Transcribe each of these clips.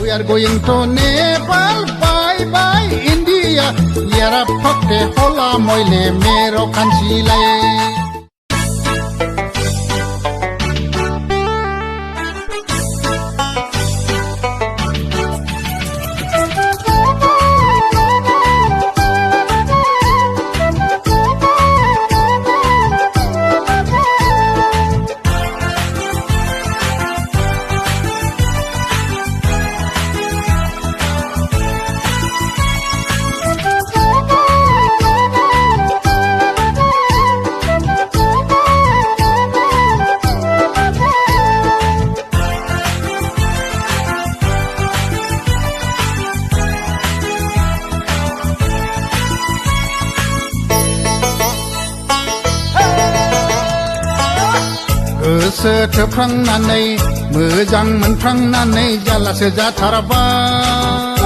We are going to Nepal, bye bye India. Yara phakte hola moile mero kansilai. Goso prangnaनै मोजां मोनफ्रांनानै जालासो जाथारबाय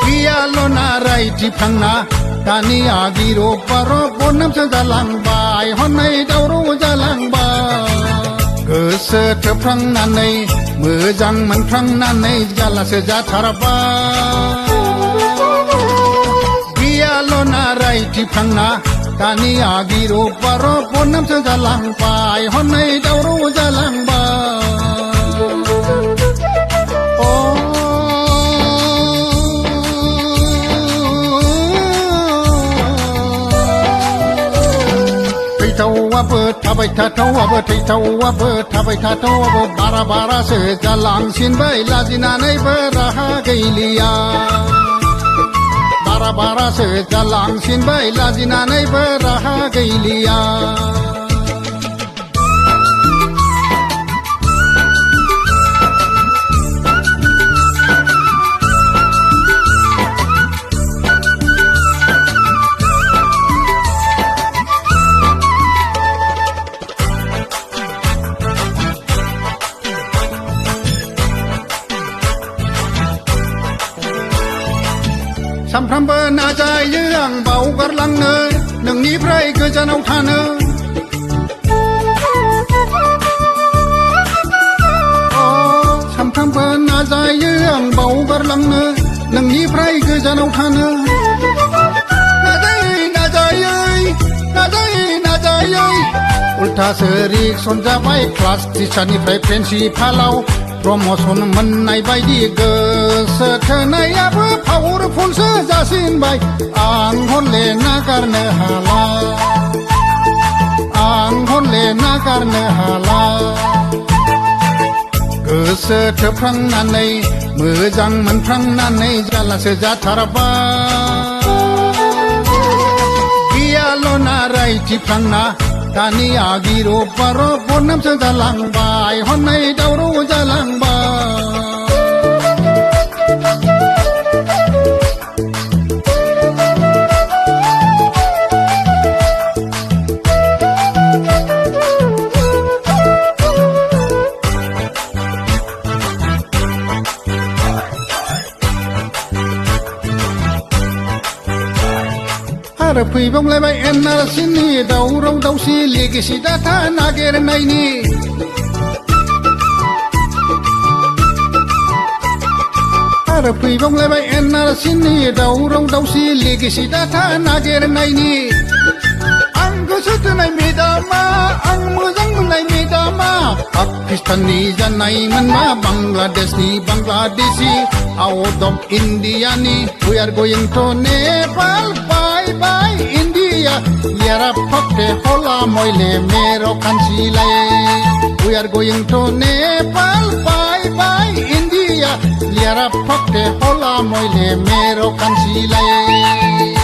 गैयाल'ना रायथिफ्लांना दानि आगिर' बार' बनामसो जालांबाय हनै दावराव जालांबाय गोसो थोफ्लांनानै मोजां मोनफ्रांनानै जालासो जाथारबाय गैयाल'ना रायथिफ्लांना दानि आगिर' बार' बनामसो जालांबाय हनै दावराव जालांबाय थैथावाबो थाबाय थाथावाबो थैथावाबो थाबाय थाथावाबो बारा बारासो जालांसिनबाय लाजिनानैबो राहा गैलिया बारा बारासो जालांसिनबाय लाजिनानैबो राहा गैलिया सानफ्रामबो नाजायो आं बावगारलांनो नोंनिफ्राय गोजानाव थानो सानफ्रामबो नाजायो आं बावगारलांनो नोंनिफ्राय गोजानाव थानो नाजायै नाजायै नाजायै नाजायै उल्थासो रिएक्सन जाबाय क्लास टिचारनिफ्राय प्रिन्सिपालाव प्रमोशन मोननाय बायदि गोसो थोनायाबो पावारफुलसो जासिनबाय आं हले नागारनो हाला आं हले नागारनो हाला गोसो थोफ्लांनानै मोजां मोनफ्लांनानै जालासो जाथारबाय गैयाल'ना रायथिफ्लांना दानि आगिर' बार' बनामसो जालांबाय हनै दावराव जालांबाय आरो फैबावलायबाय एनआरसिनि दावराव दावसि लेगेसि डाटा नागिरनायनि आरो फैबावलायबाय एनआरसिनि दावराव दावसि लेगेसि डाटा नागिरनायनि आं गोसो थोनाय मेदामा आं मोजां मोननाय मेदामा पाकिस्ताननि जानायमोनबा बांलादेशनि बांलादेशि आउट अफ इन्डियानि We are going to Nepal, bye bye India. Yara phakte hola moile mero kansilai. We are going to Nepal, bye bye India. Yara phakte hola moile mero kansilai.